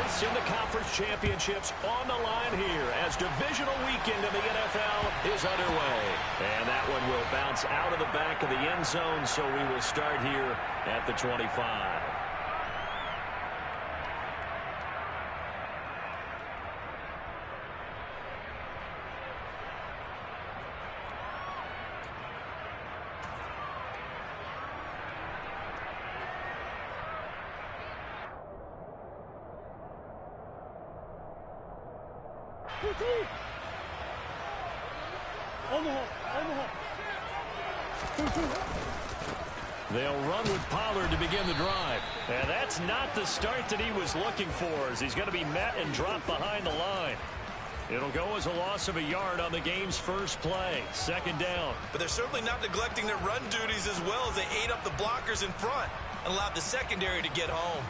Yes, and the conference championships on the line here as divisional weekend in the NFL is underway. And that one will bounce out of the back of the end zone, so we will start here at the 25. They'll run with Pollard to begin the drive. And that's not the start that he was looking for, as he's going to be met and dropped behind the line. It'll go as a loss of a yard on the game's first play. Second down. But they're certainly not neglecting their run duties as well, as they ate up the blockers in front and allowed the secondary to get home.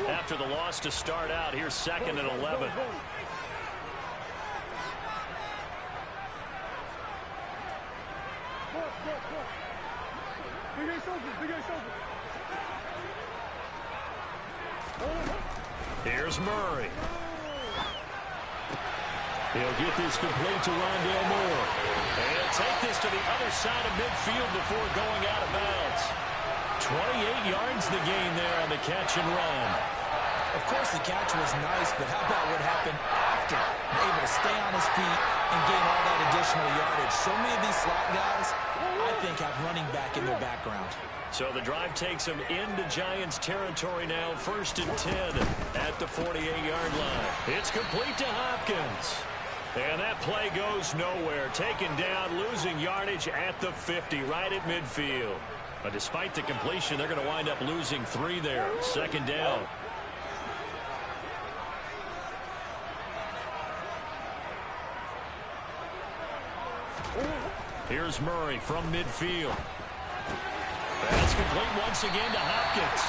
After the loss to start out, here's second and 11. Here's Murray. He'll get this complete to Rondale Moore. And he'll take this to the other side of midfield before going out of bounds. 28 yards the gain there on the catch and run. Of course, the catch was nice, but how about what happened after? Able to stay on his feet and gain all that additional yardage. So many of these slot guys, I think, have running back in their background. So the drive takes them into Giants territory now, 1st and 10 at the 48-yard line. It's complete to Hopkins. And that play goes nowhere. Taken down, losing yardage at the 50, right at midfield. But despite the completion, they're going to wind up losing 3 there. Second down. Here's Murray from midfield. That's complete once again to Hopkins.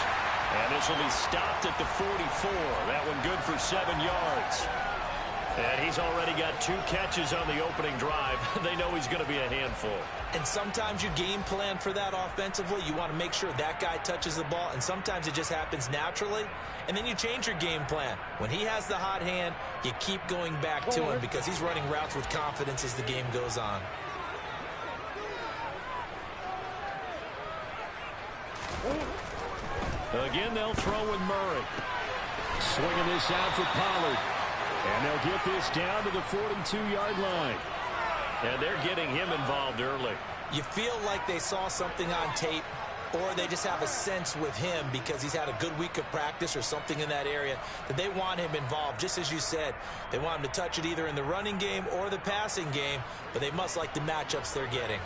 And this will be stopped at the 44. That one good for 7 yards. And he's already got 2 catches on the opening drive. They know he's going to be a handful. And sometimes you game plan for that offensively. You want to make sure that guy touches the ball, and sometimes it just happens naturally. And then you change your game plan. When he has the hot hand, you keep going back to him because he's running routes with confidence as the game goes on. Again, they'll throw with Murray. Swinging this out for Pollard. And they'll get this down to the 42-yard line. And they're getting him involved early. You feel like they saw something on tape, or they just have a sense with him because he's had a good week of practice or something in that area that they want him involved. Just as you said, they want him to touch it either in the running game or the passing game, but they must like the matchups they're getting.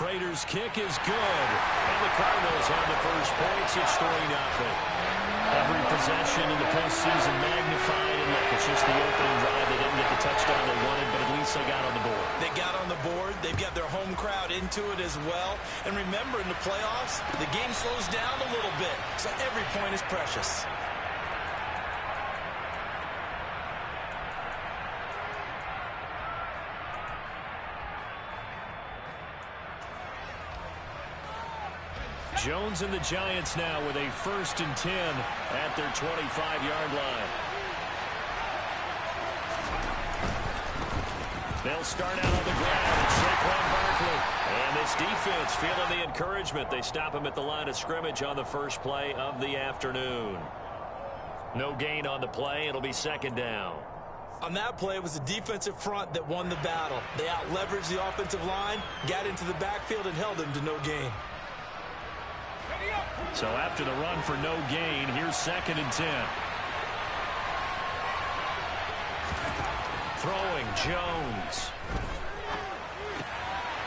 Prater's kick is good. And the Cardinals have the first points. It's 3-0. Every possession in the postseason magnified. And look, it's just the opening drive. They didn't get the touchdown they wanted, but at least they got on the board. They got on the board. They've got their home crowd into it as well. And remember, in the playoffs, the game slows down a little bit. So every point is precious. Jones and the Giants now with a 1st and 10 at their 25-yard line. They'll start out on the ground. It's Saquon Barkley. And this defense feeling the encouragement. They stop him at the line of scrimmage on the first play of the afternoon. No gain on the play. It'll be 2nd down. On that play, it was the defensive front that won the battle. They out-leveraged the offensive line, got into the backfield, and held him to no gain. So after the run for no gain, here's 2nd and 10. Throwing Jones.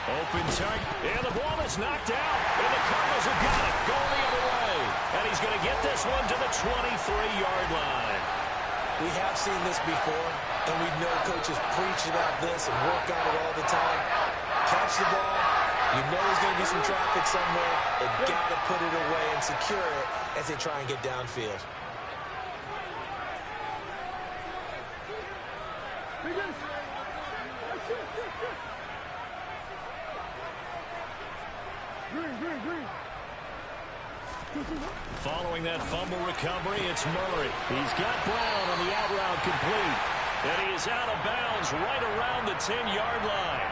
Open target. And the ball is knocked out. And the Cardinals have got it. Going the other way. And he's going to get this one to the 23-yard line. We have seen this before, and we know coaches preach about this and work on it all the time. Catch the ball. You know there's going to be some traffic somewhere. They've got to put it away and secure it as they try and get downfield. Following that fumble recovery, it's Murray. He's got Brown on the out route complete. And he is out of bounds right around the 10-yard line.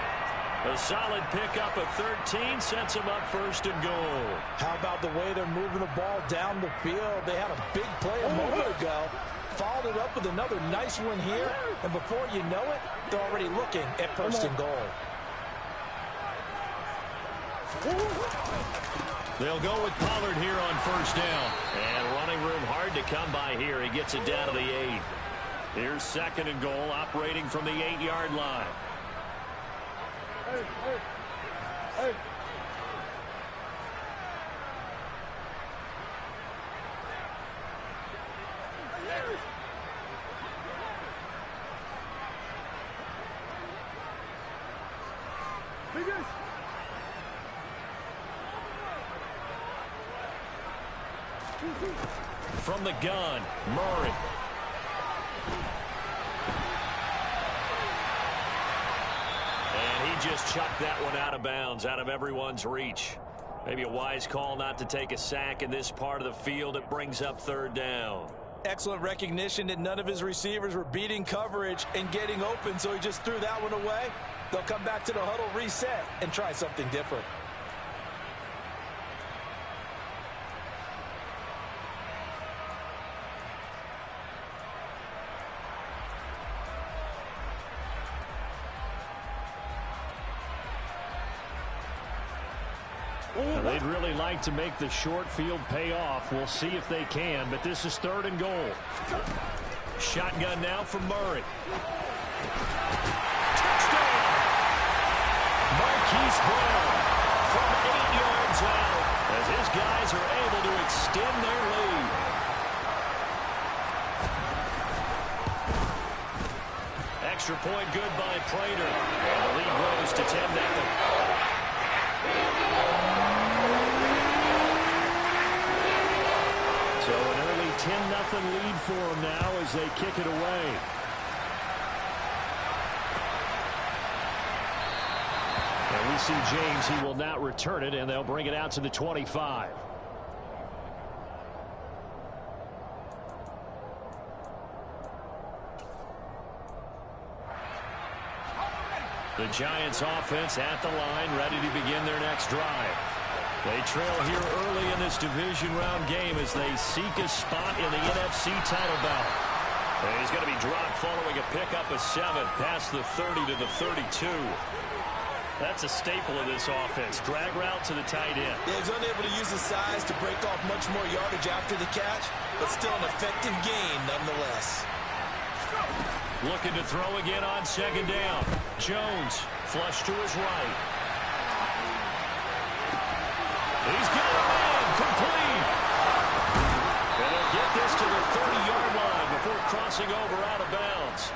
A solid pickup of 13 sets him up first and goal. How about the way they're moving the ball down the field? They had a big play a moment ago. Followed it up with another nice one here. And before you know it, they're already looking at first and goal. They'll go with Pollard here on first down. And running room hard to come by here. He gets it down to the 8. Here's second and goal, operating from the 8-yard line. Hey. From the gun, Murray. And he just chucked that one out of bounds, out of everyone's reach. Maybe a wise call not to take a sack in this part of the field. It brings up third down. Excellent recognition that none of his receivers were beating coverage and getting open, so he just threw that one away. They'll come back to the huddle, reset, and try something different. They'd really like to make the short field pay off. We'll see if they can, but this is third and goal. Shotgun now from Murray. Touchdown! Marquise Brown from 8 yards out as his guys are able to extend their lead. Extra point good by Prater. And the lead grows to 10-0. So an early 10-0 lead for them now as they kick it away. And we see James. He will not return it, and they'll bring it out to the 25. The Giants offense at the line, ready to begin their next drive. They trail here early in this division round game as they seek a spot in the NFC title bout. And he's going to be dropped following a pickup of 7 past the 30 to the 32. That's a staple of this offense. Drag route to the tight end. Yeah, he's unable to use his size to break off much more yardage after the catch, but still an effective gain nonetheless. Looking to throw again on second down. Jones flush to his right. He's got a man complete. And they'll get this to the 30-yard line before crossing over out of bounds.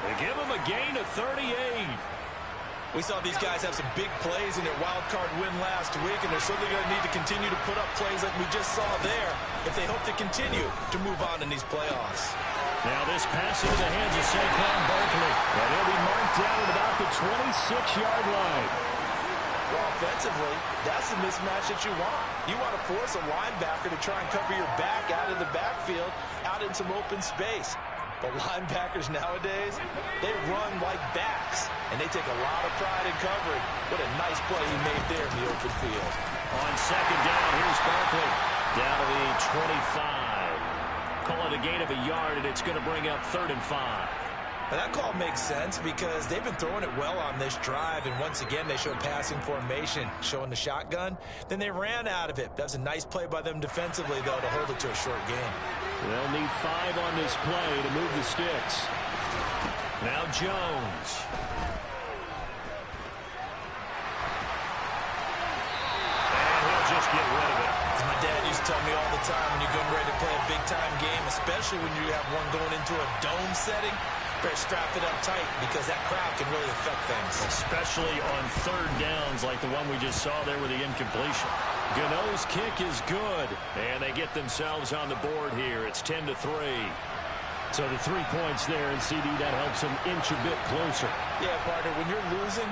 They give him a gain of 38. We saw these guys have some big plays in their wild card win last week, and they're certainly going to need to continue to put up plays like we just saw there if they hope to continue to move on in these playoffs. Now this pass into the hands of Saquon Barkley. And he'll be marked down at about the 26-yard line. Well, offensively, that's the mismatch that you want. You want to force a linebacker to try and cover your back out of the backfield, out in some open space. But linebackers nowadays, they run like backs, and they take a lot of pride in covering. What a nice play he made there in the open field. On second down, here's Barkley. Down to the 25. Call it a gain of a yard, and it's going to bring up 3rd and 5. Now that call makes sense because they've been throwing it well on this drive, and once again they show passing formation, showing the shotgun. Then they ran out of it. That was a nice play by them defensively, though, to hold it to a short game. They'll need 5 on this play to move the sticks. Now Jones. And he'll just get rid of it. As my dad used to tell me all the time, when you're getting ready to play a big-time game, especially when you have one going into a dome setting, better strap it up tight because that crowd can really affect things. Especially on 3rd downs like the one we just saw there with the incompletion. Gano's kick is good, and they get themselves on the board here. It's 10-3. So the 3 points there, and CD, that helps him inch a bit closer. Yeah, partner, when you're losing,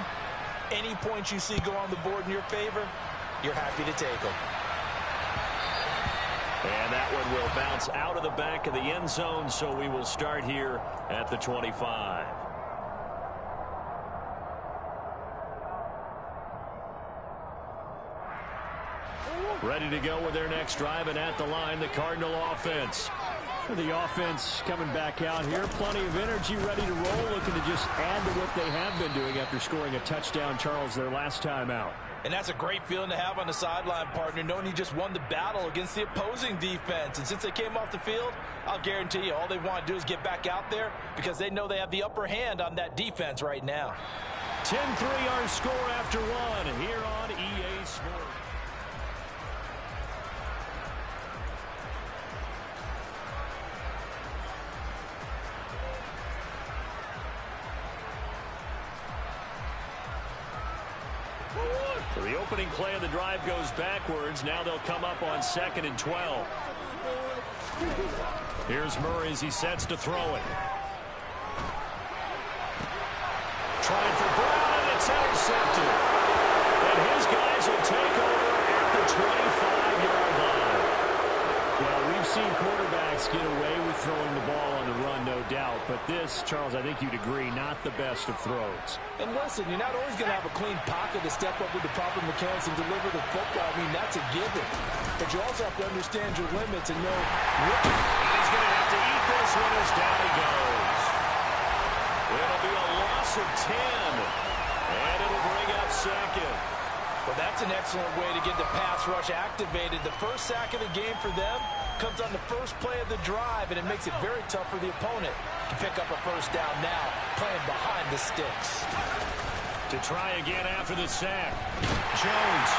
any points you see go on the board in your favor, you're happy to take them. And that one will bounce out of the back of the end zone, so we will start here at the 25. Ready to go with their next drive, and at the line, the Cardinal offense. The offense coming back out here. Plenty of energy, ready to roll, looking to just add to what they have been doing after scoring a touchdown, Charles, their last time out. And that's a great feeling to have on the sideline, partner, knowing you just won the battle against the opposing defense. And since they came off the field, I'll guarantee you all they want to do is get back out there because they know they have the upper hand on that defense right now. 10-3 our score after one here on EA Sports. So the opening play of the drive goes backwards. Now they'll come up on 2nd and 12. Here's Murray as he sets to throw it. Trying for Brown, and it's intercepted. And his guys will take over at the 25-yard line. Well, we've seen quarterbacks get away with throwing the ball on the run, no doubt. But this, Charles, I think you'd agree, not the best of throws. And listen, you're not always going to have a clean pocket to step up with the proper mechanics and deliver the football. I mean, that's a given. But you also have to understand your limits and know what. He's going to have to eat this one as down he goes. It'll be a loss of 10. And it'll bring up 2nd. Well, that's an excellent way to get the pass rush activated. The first sack of the game for them comes on the first play of the drive, and it makes it very tough for the opponent to pick up a first down now, playing behind the sticks. To try again after the sack. Jones.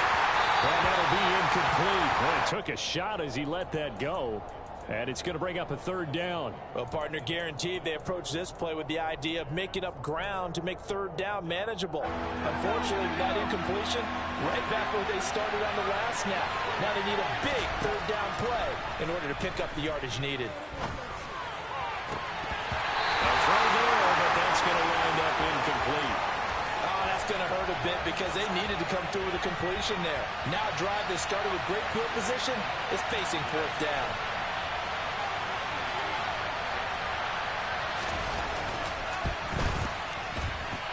And that'll be incomplete. Well, he took a shot as he let that go. And it's going to bring up a 3rd down. Well, partner, guaranteed they approach this play with the idea of making up ground to make 3rd down manageable. Unfortunately, with that incompletion, right back where they started on the last snap. Now they need a big 3rd down play in order to pick up the yardage needed. A throw there, but that's going to wind up incomplete. Oh, that's going to hurt a bit because they needed to come through with a completion there. Now a drive that started with great field position is facing 4th down.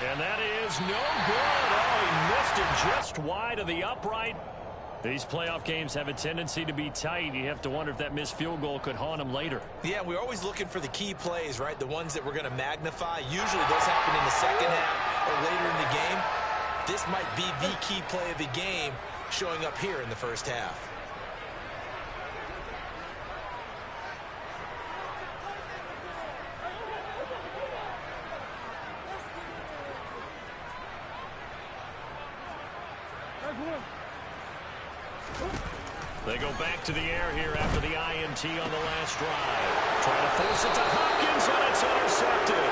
And that is no good. Oh, he missed it just wide of the upright. These playoff games have a tendency to be tight. You have to wonder if that missed field goal could haunt him later. Yeah, we're always looking for the key plays, right? The ones that we're going to magnify. Usually those happen in the second half or later in the game. This might be the key play of the game showing up here in the first half. They go back to the air here after the INT on the last drive. Trying to force it to Hopkins, and it's intercepted.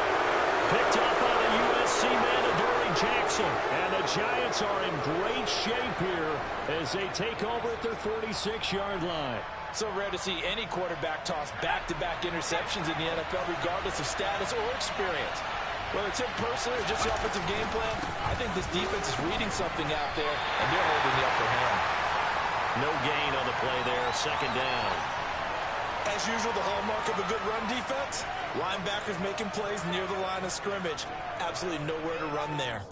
Picked up by the USC man, Adoree Jackson. And the Giants are in great shape here as they take over at their 46-yard line. So rare to see any quarterback toss back-to-back interceptions in the NFL, regardless of status or experience. Whether it's him personally or just the offensive game plan, I think this defense is reading something out there, and they're holding the upper hand. No gain on the play there, 2nd down. As usual, the hallmark of a good run defense, linebackers making plays near the line of scrimmage. Absolutely nowhere to run there.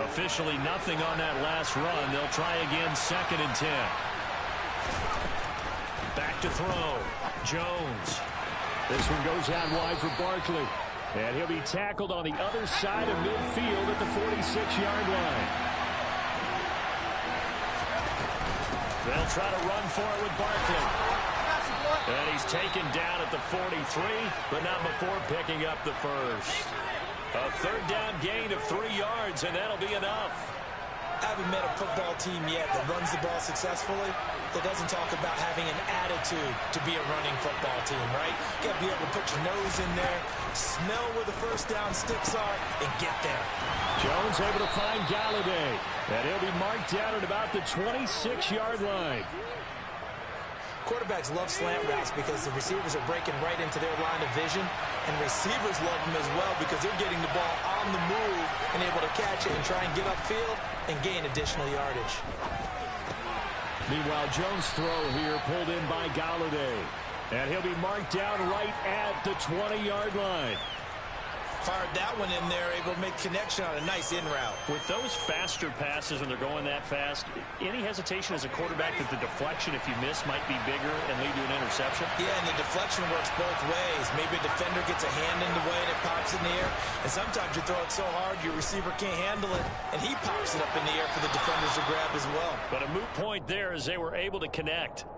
Officially nothing on that last run. They'll try again, 2nd and 10. Back to throw. Jones. This one goes out wide for Barkley. And he'll be tackled on the other side of midfield at the 46-yard line. They'll try to run for it with Barkley. And he's taken down at the 43, but not before picking up the first. A 3rd down gain of 3 yards, and that'll be enough. I haven't met a football team yet that runs the ball successfully that doesn't talk about having an attitude to be a running football team, right? You got to be able to put your nose in there, smell where the first down sticks are, and get there. Jones Jones able to find Galladay. And he'll be marked down at about the 26-yard line. Quarterbacks love slant routes because the receivers are breaking right into their line of vision, and receivers love them as well because they're getting the ball on the move and able to catch it and try and get upfield and gain additional yardage. Meanwhile, Jones' throw here pulled in by Galladay. And he'll be marked down right at the 20-yard line. Fired that one in there, able to make connection on a nice in route. With those faster passes when they're going that fast, any hesitation as a quarterback that the deflection, if you miss, might be bigger and lead to an interception? Yeah, and the deflection works both ways. Maybe a defender gets a hand in the way and it pops in the air. And sometimes you throw it so hard your receiver can't handle it, and he pops it up in the air for the defenders to grab as well. But a moot point there as they were able to connect.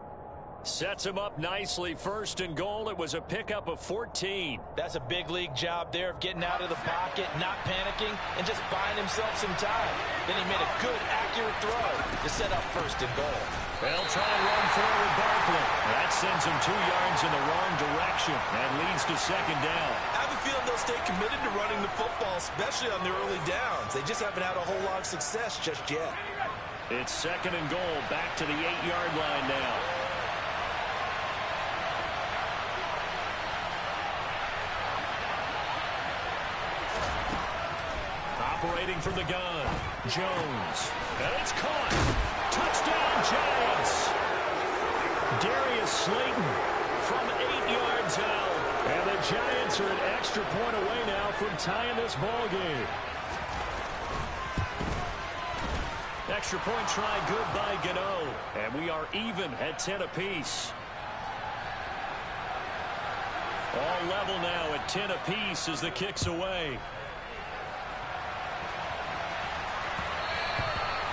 Sets him up nicely. First and goal. It was a pickup of 14. That's a big league job there of getting out of the pocket, not panicking, and just buying himself some time. Then he made a good, accurate throw to set up first and goal. They'll try and run forward Barkley. That sends him 2 yards in the wrong direction and leads to second down. I have a feeling they'll stay committed to running the football, especially on the early downs. They just haven't had a whole lot of success just yet. It's second and goal. Back to the 8-yard line now. Operating from the gun, Jones. And it's caught. Touchdown, Giants. Darius Slayton from 8 yards out. And the Giants are an extra point away now from tying this ball game. Extra point try good by Gano. And we are even at 10 apiece. All level now at 10 apiece as the kick's away.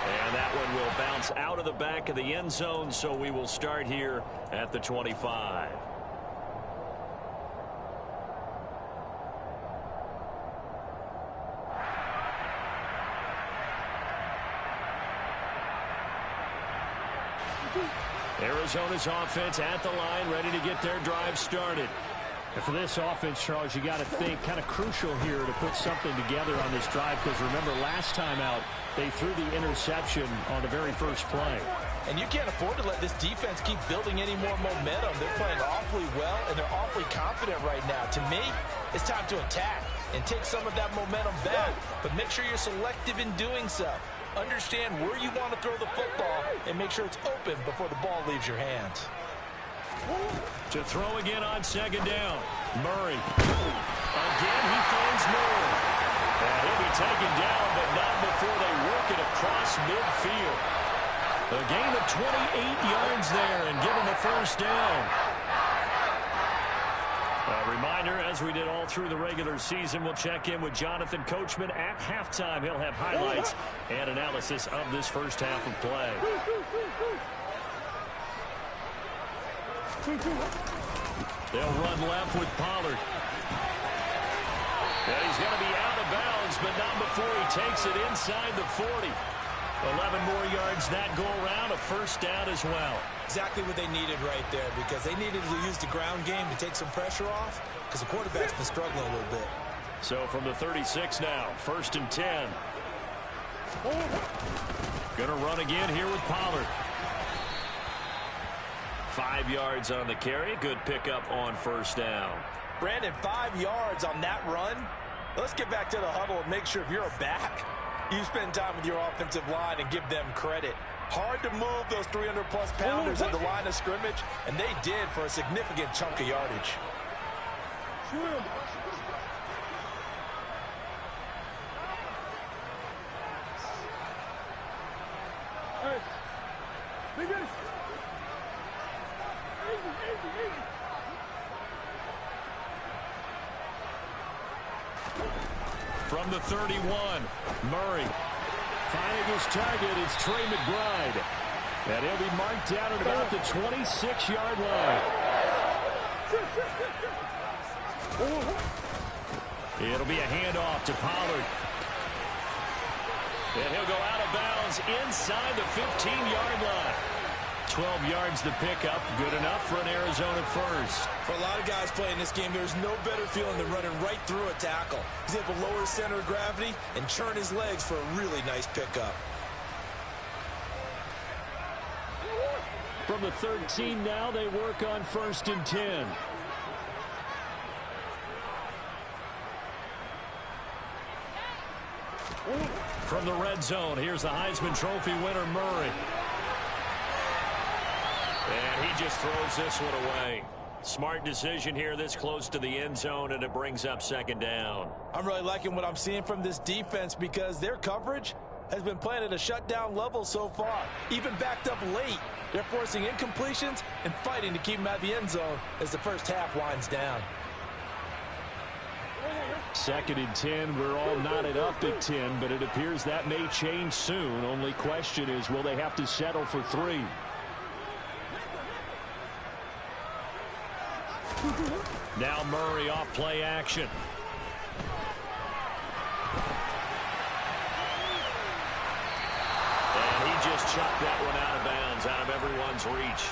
And that one will bounce out of the back of the end zone, so we will start here at the 25. Arizona's offense at the line, ready to get their drive started. And for this offense, Charles, you got to think kind of crucial here to put something together on this drive, because remember last time out, they threw the interception on the very first play. And you can't afford to let this defense keep building any more momentum. They're playing awfully well, and they're awfully confident right now. To me, it's time to attack and take some of that momentum back, but make sure you're selective in doing so. Understand where you want to throw the football and make sure it's open before the ball leaves your hands. To throw again on second down. Murray. Again, he finds Moore. And he'll be taken down, but not before they work it across midfield. A gain of 28 yards there and give him the first down. A reminder, as we did all through the regular season, we'll check in with Jonathan Coachman at halftime. He'll have highlights and analysis of this first half of play. They'll run left with Pollard. And he's going to be out of bounds, but not before he takes it inside the 40. 11 more yards that go around, a first down as well. Exactly what they needed right there, because they needed to use the ground game to take some pressure off, because the quarterback's been struggling a little bit. So from the 36 now, first and 10. Going to run again here with Pollard. 5 yards on the carry. Good pickup on first down. Brandon, 5 yards on that run. Let's get back to the huddle and make sure if you're a back, you spend time with your offensive line and give them credit. Hard to move those 300-plus pounders at the line of scrimmage, and they did for a significant chunk of yardage. Hey, finish. From the 31, Murray. Finding his target, it's Trey McBride. And he'll be marked down at about the 26-yard line. It'll be a handoff to Pollard. And he'll go out of bounds inside the 15-yard line. 12 yards to pick up. Good enough for an Arizona first. For a lot of guys playing this game, there's no better feeling than running right through a tackle. He's able to lower his center of gravity and churn his legs for a really nice pickup. From the 13 now, they work on 1st and 10. From the red zone, here's the Heisman Trophy winner, Murray. And he just throws this one away. Smart decision here this close to the end zone, and it brings up 2nd down. I'm really liking what I'm seeing from this defense because their coverage has been playing at a shutdown level so far. Even backed up late, they're forcing incompletions and fighting to keep them at the end zone as the first half winds down. 2nd and 10. We're all knotted up at 10, but it appears that may change soon. Only question is, will they have to settle for 3? Now Murray off play action. And he just chucked that one out of bounds, out of everyone's reach.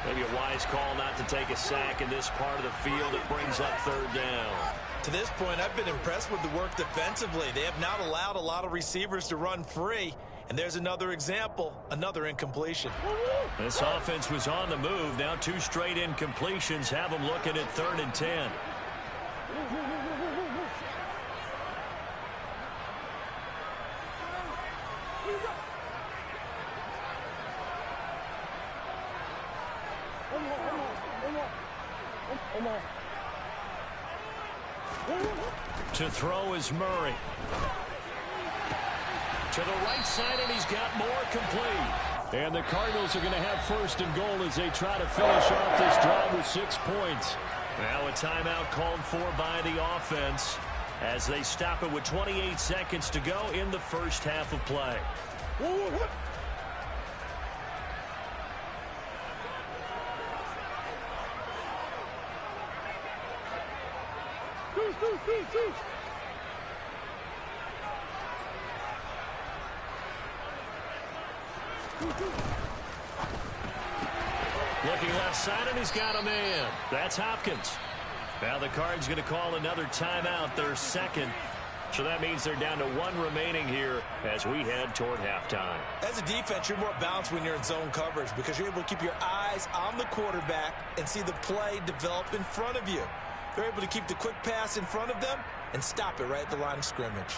Maybe a wise call not to take a sack in this part of the field. It brings up 3rd down. To this point, I've been impressed with the work defensively. They have not allowed a lot of receivers to run free. And there's another example, another incompletion. This offense was on the move. Now 2 straight incompletions have them looking at 3rd and 10. To throw is Murray. To the right side, and he's got more complete. And the Cardinals are going to have 1st and goal as they try to finish off this drive with 6 points. Now a timeout called for by the offense as they stop it with 28 seconds to go in the first half of play. Looking left side, and he's got a man. That's Hopkins. Now the Cards going to call another timeout, their 2nd. So that means they're down to 1 remaining here as we head toward halftime. As a defense, you're more balanced when you're in zone coverage because you're able to keep your eyes on the quarterback and see the play develop in front of you. They're able to keep the quick pass in front of them and stop it right at the line of scrimmage.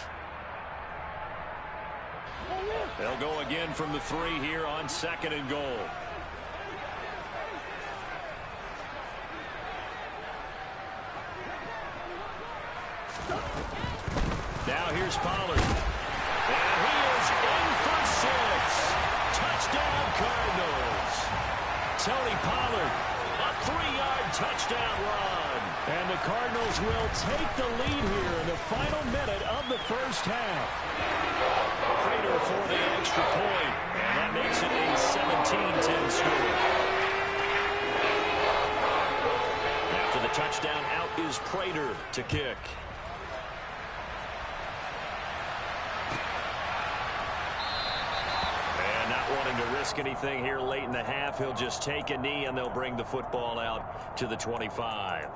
They'll go again from the 3 here on 2nd and goal. Now here's Pollard. And he is in for 6. Touchdown Cardinals. Tony Pollard, a 3-yard touchdown run. And the Cardinals will take the lead here in the final minute of the first half. Prater for the extra point, and that makes it a 17-10 score. After the touchdown, out is Prater to kick. And not wanting to risk anything here late in the half, he'll just take a knee, and they'll bring the football out to the 25.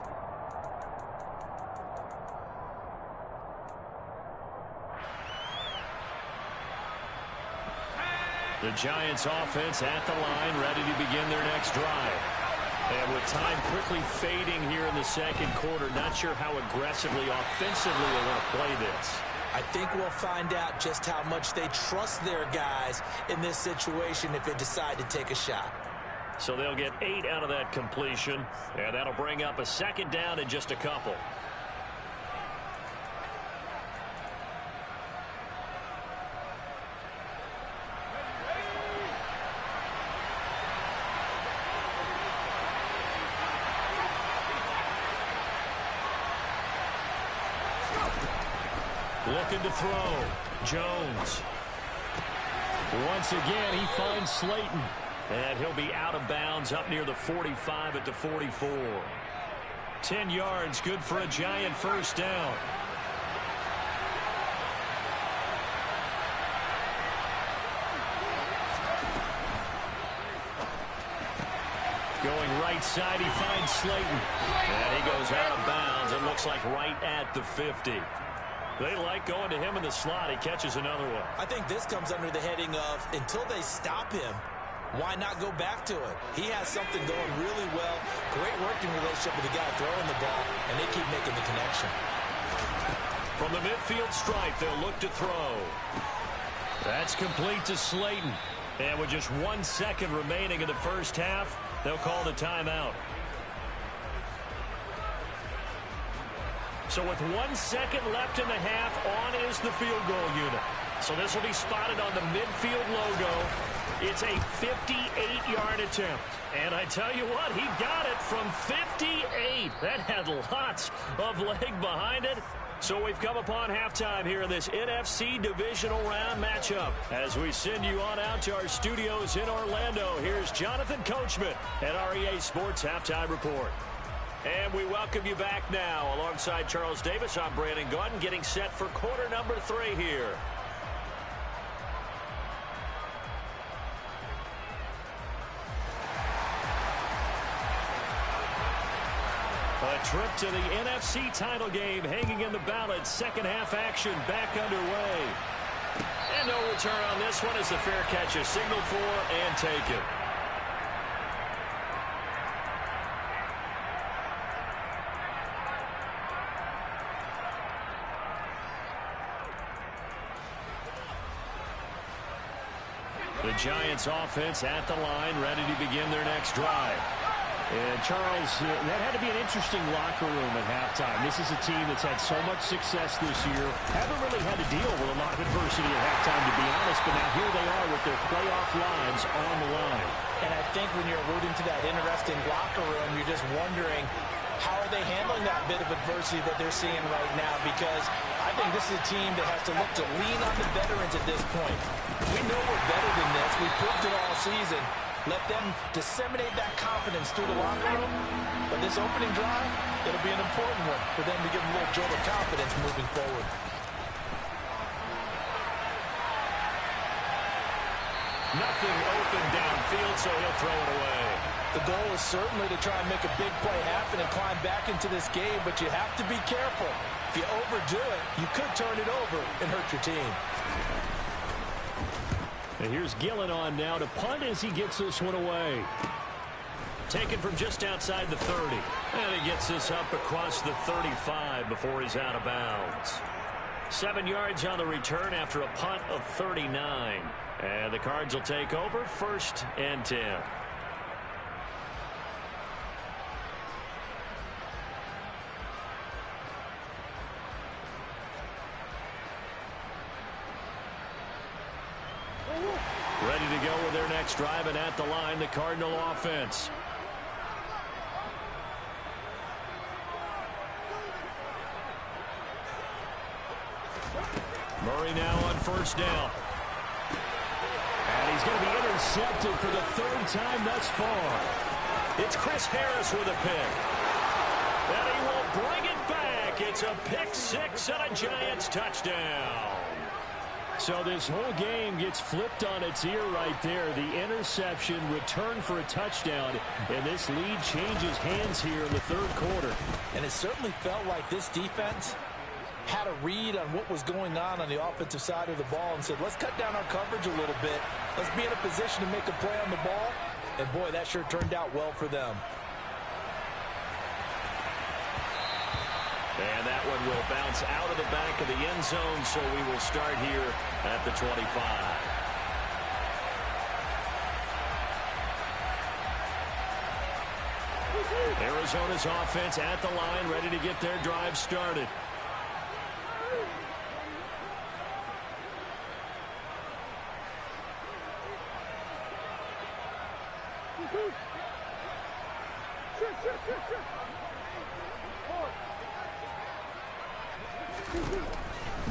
The Giants offense at the line, ready to begin their next drive. And with time quickly fading here in the 2nd quarter, not sure how aggressively, offensively they want to play this. I think we'll find out just how much they trust their guys in this situation if they decide to take a shot. So they'll get 8 out of that completion, and that'll bring up a 2nd down in just a couple. Looking to throw. Jones. Once again, he finds Slayton. And he'll be out of bounds up near the 45 at the 44. 10 yards, good for a Giant first down. Going right side, he finds Slayton. And he goes out of bounds. It looks like right at the 50. They like going to him in the slot. He catches another one. I think this comes under the heading of until they stop him, why not go back to it? He has something going really well. Great working relationship with the guy throwing the ball, and they keep making the connection. From the midfield stripe, they'll look to throw. That's complete to Slayton. And with just 1 second remaining in the first half, they'll call the timeout. So with 1 second left in the half, on is the field goal unit. So this will be spotted on the midfield logo. It's a 58-yard attempt. And I tell you what, he got it from 58. That had lots of leg behind it. So we've come upon halftime here in this NFC Divisional Round matchup. As we send you on out to our studios in Orlando, here's Jonathan Coachman at REA Sports Halftime Report. And we welcome you back now. Alongside Charles Davis, I'm Brandon Gaudin, getting set for quarter number 3 here. A trip to the NFC title game hanging in the balance. Second half action back underway. And no return on this one as the fair catch is signaled for and taken. The Giants offense at the line, ready to begin their next drive. And Charles, that had to be an interesting locker room at halftime. This is a team that's had so much success this year. Haven't really had to deal with a lot of adversity at halftime, to be honest. But now here they are with their playoff lives on the line. And I think when you're alluding to that interesting locker room, you're just wondering, how are they handling that bit of adversity that they're seeing right now? Because I think this is a team that has to look to lean on the veterans at this point. We know we're better than this. We've proved it all season. Let them disseminate that confidence through the locker room. But this opening drive, it'll be an important one for them to give them a little jolt of confidence moving forward. Nothing open downfield, so he'll throw it away. The goal is certainly to try and make a big play happen and climb back into this game, but you have to be careful. If you overdo it, you could turn it over and hurt your team. And here's Gillen on now to punt as he gets this one away. Taken from just outside the 30. And he gets this up across the 35 before he's out of bounds. 7 yards on the return after a punt of 39. And the Cards will take over, 1st and 10. Ready to go with their next drive, and at the line, the Cardinal offense. Murray now on 1st down. And he's going to be intercepted for the 3rd time thus far. It's Chris Harris with a pick. And he will bring it back. It's a pick 6 and a Giants touchdown. So this whole game gets flipped on its ear right there. The interception, return for a touchdown, and this lead changes hands here in the 3rd quarter. And it certainly felt like this defense had a read on what was going on the offensive side of the ball and said, let's cut down our coverage a little bit. Let's be in a position to make a play on the ball. And, boy, that sure turned out well for them. And that one will bounce out of the back of the end zone, so we will start here at the 25. Arizona's offense at the line, ready to get their drive started.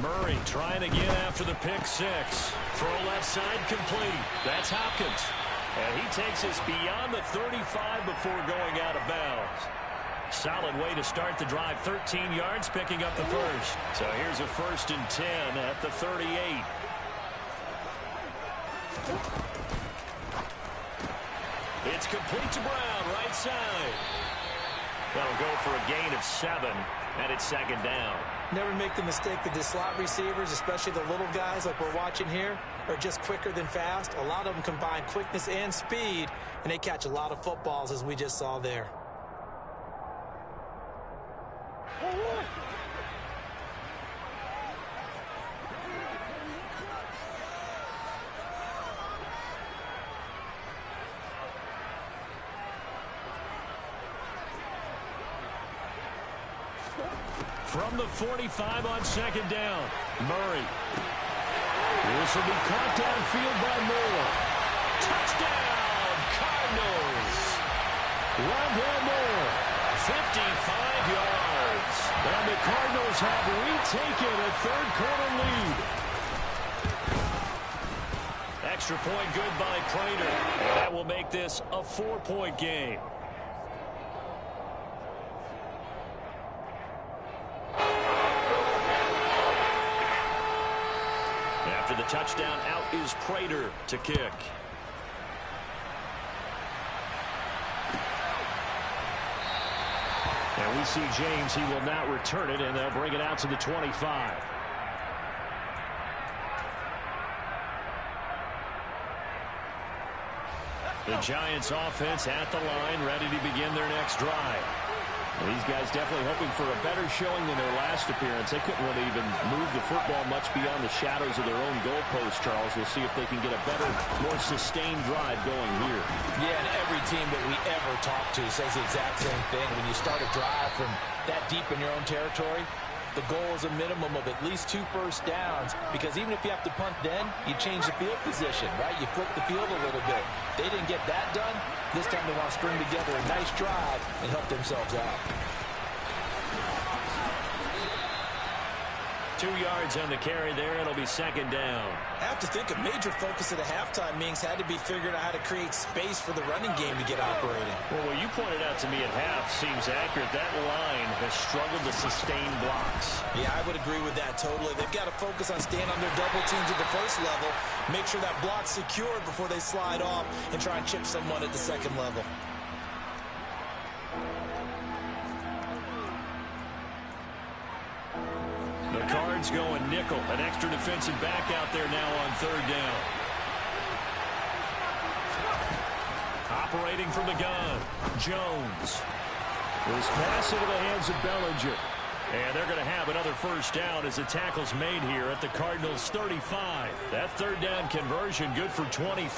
Murray trying again after the pick 6. Throw left side complete. That's Hopkins. And he takes us beyond the 35 before going out of bounds. Solid way to start the drive. 13 yards, picking up the first. So here's a 1st and 10 at the 38. It's complete to Brown, right side. That'll go for a gain of 7, and it's second down. Never make the mistake that the slot receivers, especially the little guys like we're watching here, are just quicker than fast. A lot of them combine quickness and speed, and they catch a lot of footballs, as we just saw there. From the 45 on second down, Murray. This will be caught downfield by Moore. Touchdown, Cardinals. Rondale Moore, 55 yards. And the Cardinals have retaken a third-quarter lead. Extra point good by Prater. And that will make this a 4-point game. After the touchdown, out is Prater to kick. And we see James. He will not return it, and they'll bring it out to the 25. The Giants offense at the line, ready to begin their next drive. Well, these guys definitely hoping for a better showing than their last appearance. They couldn't really even move the football much beyond the shadows of their own goalpost, Charles. We'll see if they can get a better, more sustained drive going here. Yeah, and every team that we ever talk to says the exact same thing. When you start a drive from that deep in your own territory, the goal is a minimum of at least 2 first downs, because even if you have to punt then, you change the field position, right? You flip the field a little bit. They didn't get that done. This time they want to string together a nice drive and help themselves out. 2 yards on the carry there. It'll be second down. I have to think a major focus at the halftime meetings had to be figuring out how to create space for the running game to get operating. Well, what you pointed out to me at half seems accurate. That line has struggled to sustain blocks. Yeah, I would agree with that totally. They've got to focus on staying under double teams at the first level, make sure that block's secured before they slide off and try and chip someone at the second level. The Cards going nickel. An extra defensive back out there now on third down. Operating from the gun, Jones. This pass into the hands of Bellinger. And they're going to have another first down as the tackle's made here at the Cardinals' 35. That third down conversion good for 23.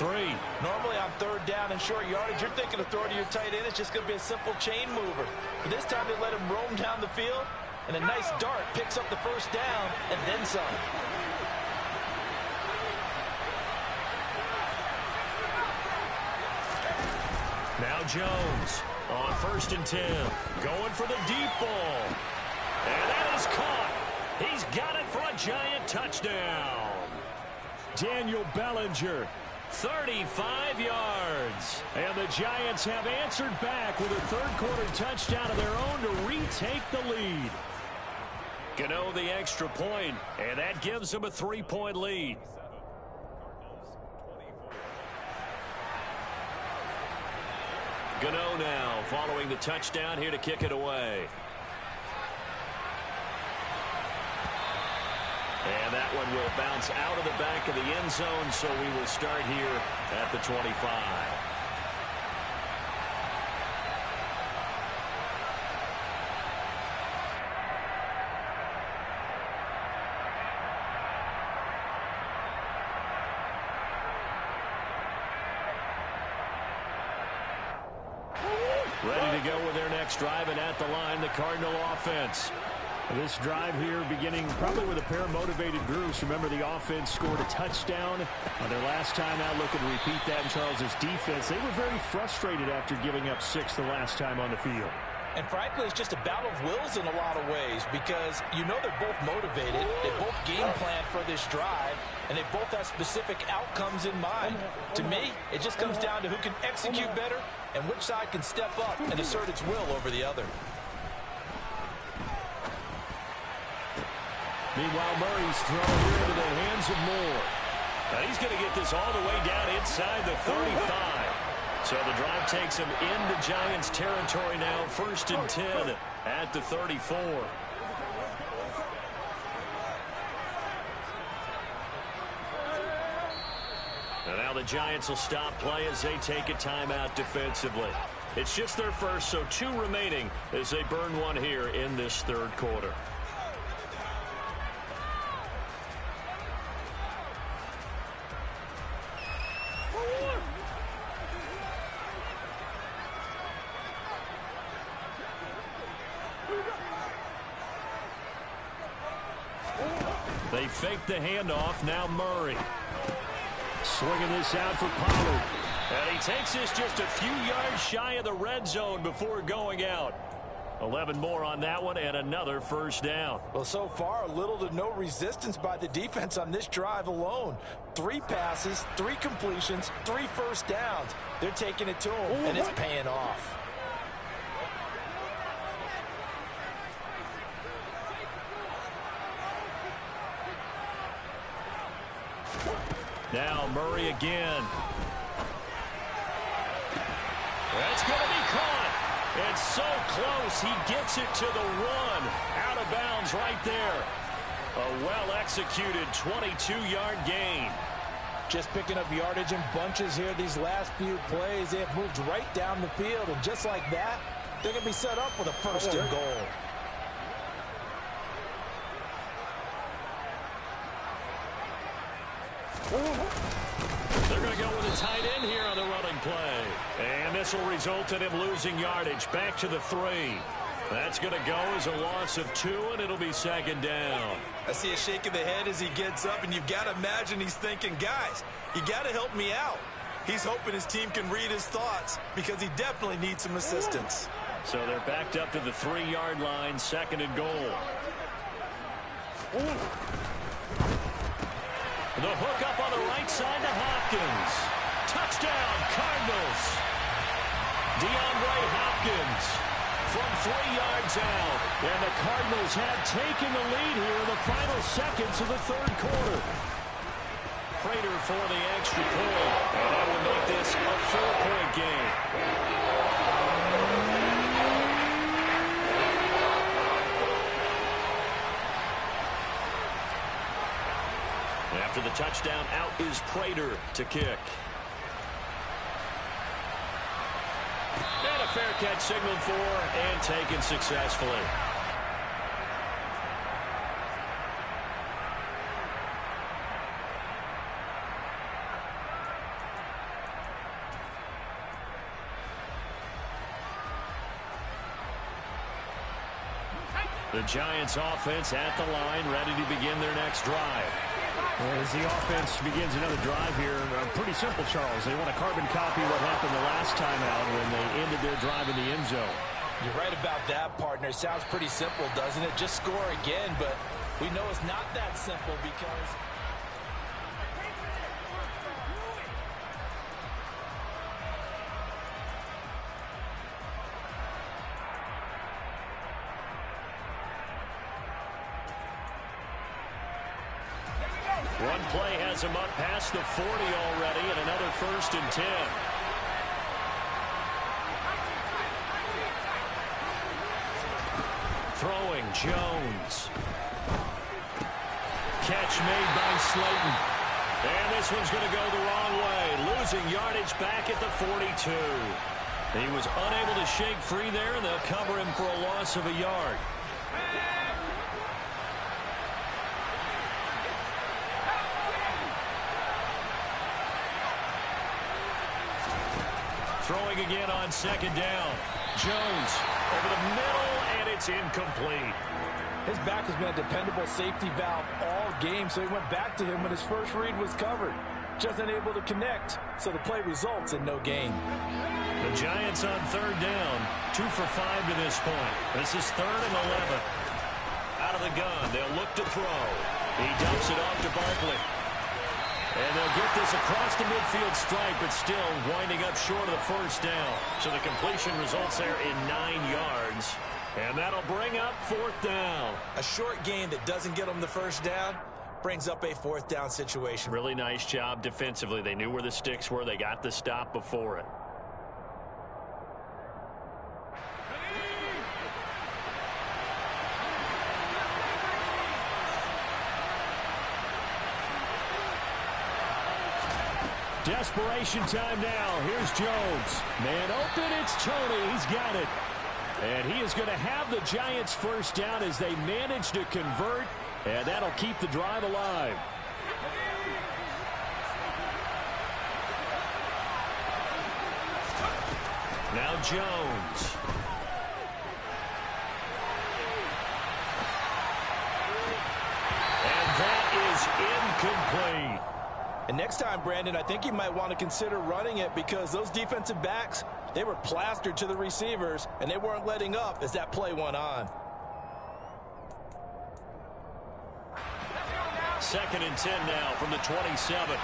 Normally on third down and short yardage, you're thinking of throwing to your tight end. It's just going to be a simple chain mover. But this time they let him roam down the field, and a nice dart picks up the first down and then some. Now Jones on 1st and 10. Going for the deep ball. And that is caught. He's got it for a Giant touchdown. Daniel Bellinger, 35 yards. And the Giants have answered back with a third-quarter touchdown of their own to retake the lead. Gano the extra point, and that gives them a 3-point lead. Gano now following the touchdown here to kick it away. And that one will bounce out of the back of the end zone, so we will start here at the 25. Ready to go with their next drive, and at the line, the Cardinal offense. This drive here beginning probably with a pair of motivated groups. Remember, the offense scored a touchdown on their last time out. Looking to repeat that in Charles's defense. They were very frustrated after giving up 6 the last time on the field. And frankly, it's just a battle of wills in a lot of ways, because you know they're both motivated. They both game plan for this drive, and they both have specific outcomes in mind. To me, it just comes down to who can execute better and which side can step up and assert its will over the other. Meanwhile, Murray's thrown here into the hands of Moore. And he's going to get this all the way down inside the 35. So the drive takes him into Giants territory now. 1st and 10 at the 34. And now the Giants will stop play as they take a timeout defensively. It's just their first, so 2 remaining as they burn one here in this 3rd quarter. They fake the handoff. Now Murray. Swinging this out for Pollard. And he takes this just a few yards shy of the red zone before going out. 11 more on that one and another 1st down. Well, so far, little to no resistance by the defense on this drive alone. 3 passes, 3 completions, 3 first downs. They're taking it to him, and it's paying off. Now Murray again. That's going to be caught. It's so close. He gets it to the 1. Out of bounds right there. A well-executed 22-yard gain. Just picking up yardage in bunches here these last few plays. They have moved right down the field, and just like that, they're going to be set up with a 1st and goal. They're going to go with a tight end here on the running play. And this will result in him losing yardage back to the 3. That's going to go as a loss of 2, and it'll be 2nd down. I see a shake of the head as he gets up, and you've got to imagine he's thinking, guys, you got to help me out. He's hoping his team can read his thoughts because he definitely needs some assistance. So they're backed up to the 3-yard line, 2nd and goal. The hook up on the right side to Hopkins. Touchdown, Cardinals. DeAndre Hopkins from 3 yards out. And the Cardinals have taken the lead here in the final seconds of the 3rd quarter. Prater for the extra point. And that will make this a 4-point game. After the touchdown, out is Prater to kick. And a fair catch signaled for and taken successfully. The Giants offense at the line, ready to begin their next drive. As the offense begins another drive here, pretty simple, Charles. They want to carbon copy what happened the last time out when they ended their drive in the end zone. You're right about that, partner. Sounds pretty simple, doesn't it? Just score again, but we know it's not that simple because... One play has him up past the 40 already, and another 1st and 10. Throwing, Jones. Catch made by Slayton. And this one's going to go the wrong way. Losing yardage back at the 42. He was unable to shake free there, and they'll cover him for a loss of a yard. Throwing again on 2nd down. Jones over the middle, and it's incomplete. His back has been a dependable safety valve all game, so he went back to him when his first read was covered. Just unable to connect, so the play results in no gain. The Giants on 3rd down, 2 for 5 to this point. This is 3rd and 11. Out of the gun, they'll look to throw. He dumps it off to Barkley. And they'll get this across the midfield stripe, but still winding up short of the 1st down. So the completion results there in 9 yards. And that'll bring up 4th down. A short gain that doesn't get them the 1st down brings up a 4th down situation. Really nice job defensively. They knew where the sticks were. They got the stop before it. Desperation time now. Here's Jones. Man open, it's Toney. He's got it. And he is going to have the Giants first down as they manage to convert, and that'll keep the drive alive. Now Jones. And that is incomplete. And next time, Brandon, I think you might want to consider running it because those defensive backs, they were plastered to the receivers, and they weren't letting up as that play went on. 2nd and 10 now from the 27.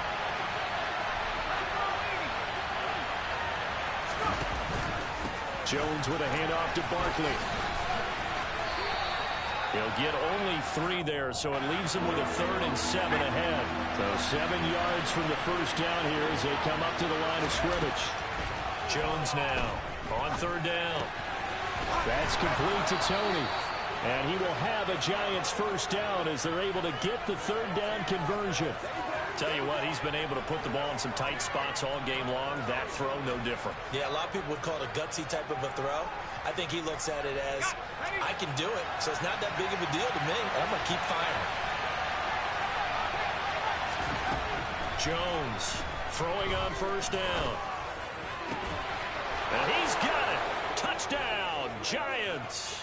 Jones with a handoff to Barkley. He'll get only 3 there, so it leaves him with a 3rd and 7 ahead. So 7 yards from the first down here as they come up to the line of scrimmage. Jones now on 3rd down. That's complete to Toney. And he will have a Giants first down as they're able to get the 3rd down conversion. Tell you what, he's been able to put the ball in some tight spots all game long. That throw, no different. Yeah, a lot of people would call it a gutsy type of a throw. I think he looks at it as, I can do it, so it's not that big of a deal to me. I'm going to keep firing. Jones throwing on 1st down. And he's got it. Touchdown, Giants.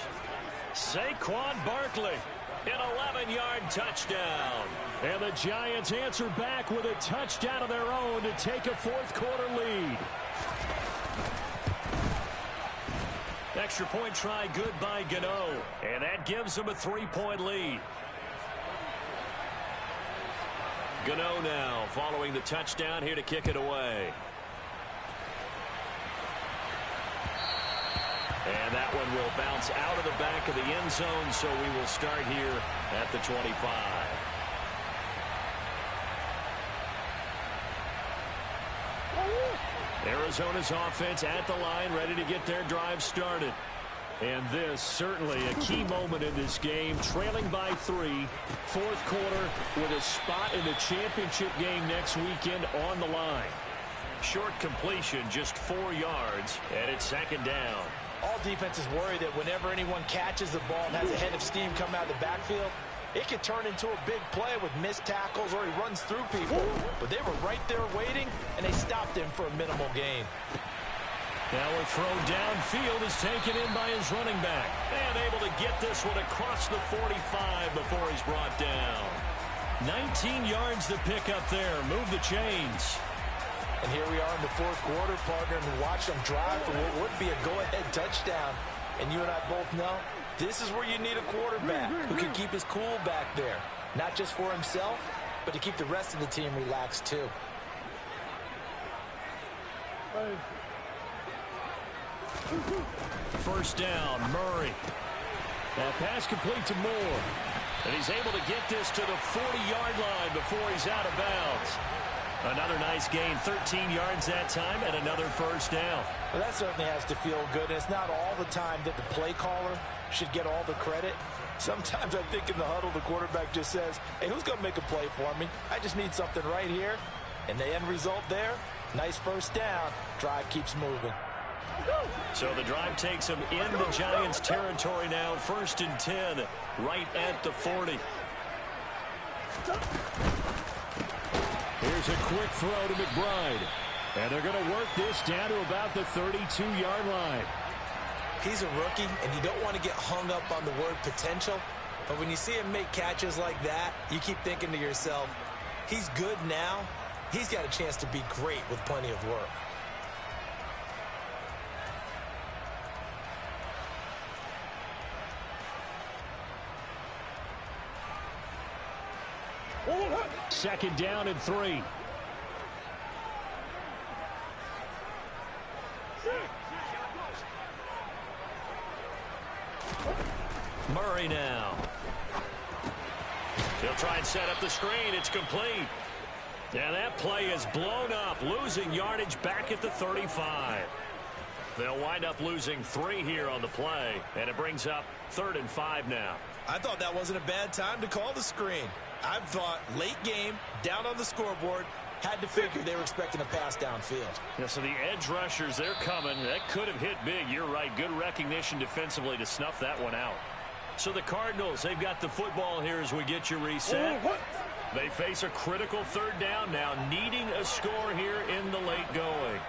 Saquon Barkley, an 11-yard touchdown. And the Giants answer back with a touchdown of their own to take a 4th quarter lead. Extra point try good by Gano. And that gives them a 3-point lead. Gano now following the touchdown here to kick it away. And that one will bounce out of the back of the end zone, so we will start here at the 25. Arizona's offense at the line, ready to get their drive started. And this, certainly a key moment in this game, trailing by 3, 4th quarter, with a spot in the championship game next weekend on the line. Short completion, just 4 yards, and it's 2nd down. All defenses worry that whenever anyone catches the ball and has a head of steam come out of the backfield, it could turn into a big play with missed tackles or he runs through people. But they were right there waiting, and they stopped him for a minimal gain. Now a throw downfield is taken in by his running back. And able to get this one across the 45 before he's brought down. 19 yards to pick up there. Move the chains. And here we are in the 4th quarter, partner, and watch them drive for what would be a go-ahead touchdown. And you and I both know this is where you need a quarterback who can keep his cool back there. Not just for himself, but to keep the rest of the team relaxed too. First down, Murray. That pass complete to Moore. And he's able to get this to the 40-yard line before he's out of bounds. Another nice gain, 13 yards that time, and another first down. Well, that certainly has to feel good, and it's not all the time that the play caller should get all the credit. Sometimes I think in the huddle, the quarterback just says, hey, who's going to make a play for me? I just need something right here. And the end result there, nice first down. Drive keeps moving. So the drive takes him into Giants territory now, 1st and 10, right at the 40. Here's a quick throw to McBride. And they're going to work this down to about the 32-yard line. He's a rookie, and you don't want to get hung up on the word potential. But when you see him make catches like that, you keep thinking to yourself, he's good now. He's got a chance to be great with plenty of work. Second down and 3. Murray now. He'll try and set up the screen. It's complete. And that play is blown up, losing yardage back at the 35. They'll wind up losing 3 here on the play, and it brings up 3rd and 5 now. I thought that wasn't a bad time to call the screen. I thought late game, down on the scoreboard, Had to figure they were expecting a pass downfield. Yeah, so the edge rushers, they're coming. That could have hit big. You're right. Good recognition defensively to snuff that one out. So the Cardinals, they've got the football here as we get you reset. They face a critical third down now, needing a score here in the late going.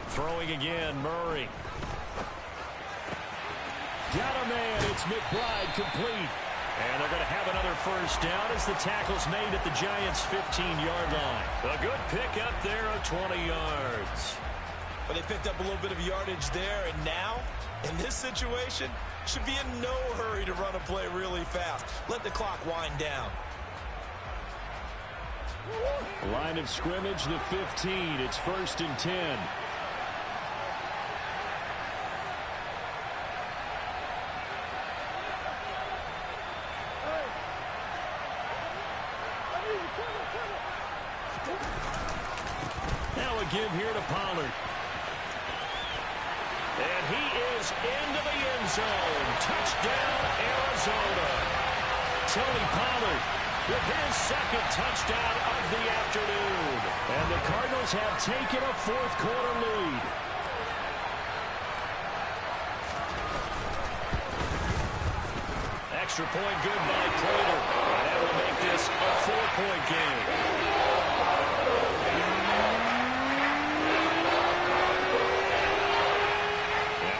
Throwing again, Murray. Got a man. It's McBride complete. And they're going to have another first down as the tackle's made at the Giants' 15-yard line. A good pick up there of 20 yards. But they picked up a little bit of yardage there, and now, in this situation, should be in no hurry to run a play really fast. Let the clock wind down. Line of scrimmage, the 15. It's 1st and 10. Now a give here to Pollard. And he is into the end zone. Touchdown, Arizona. Tony Pollard with his second touchdown of the afternoon. And the Cardinals have taken a fourth-quarter lead. Extra point good by Prater. And that will make this a 4-point game.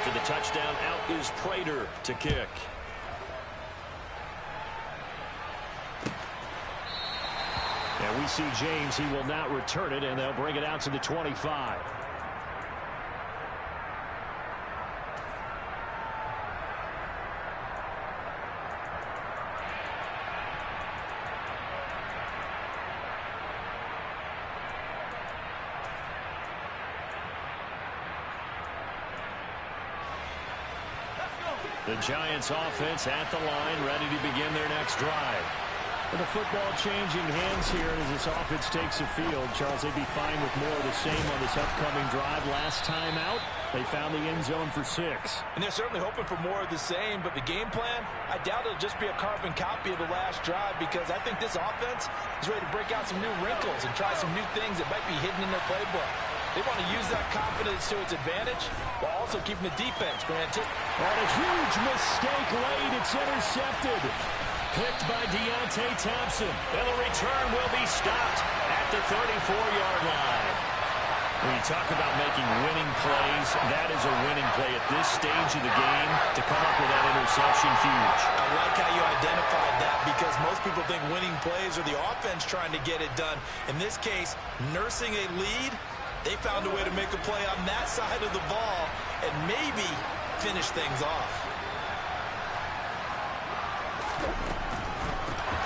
The touchdown, out is Prater to kick. And we see James. He will not return it, and they'll bring it out to the 25. The Giants offense at the line, ready to begin their next drive. And the football changing hands here as this offense takes the field. Charles, they'd be fine with more of the same on this upcoming drive. Last time out, they found the end zone for 6. And they're certainly hoping for more of the same, but the game plan, I doubt it'll just be a carbon copy of the last drive, because I think this offense is ready to break out some new wrinkles and try some new things that might be hidden in their playbook. They want to use that confidence to its advantage while also keeping the defense granted. And a huge mistake late. It's intercepted. Picked by Deontay Thompson. And the return will be stopped at the 34-yard line. When you talk about making winning plays, that is a winning play at this stage of the game. To come up with that interception, huge. I like how you identified that, because most people think winning plays are the offense trying to get it done. In this case, nursing a lead, they found a way to make a play on that side of the ball and maybe finish things off.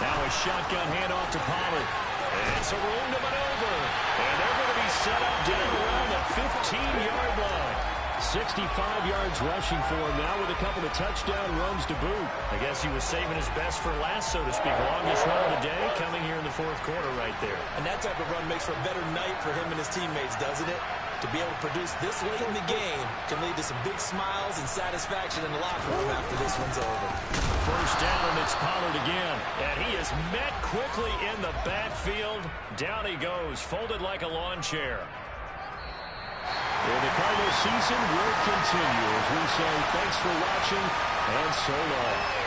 Now a shotgun handoff to Pollard. And it's a room to maneuver. And they're going to be set up down around the 15-yard line. 65 yards rushing for him now with a couple of touchdown runs to boot. I guess he was saving his best for last, so to speak. Longest run of the day coming here in the fourth quarter right there. And that type of run makes for a better night for him and his teammates, doesn't it? To be able to produce this late in the game can lead to some big smiles and satisfaction in the locker room after this one's over. First down, and it's Pollard again. And he is met quickly in the backfield. Down he goes, folded like a lawn chair. And the Cardinals season will continue as we say thanks for watching and so long.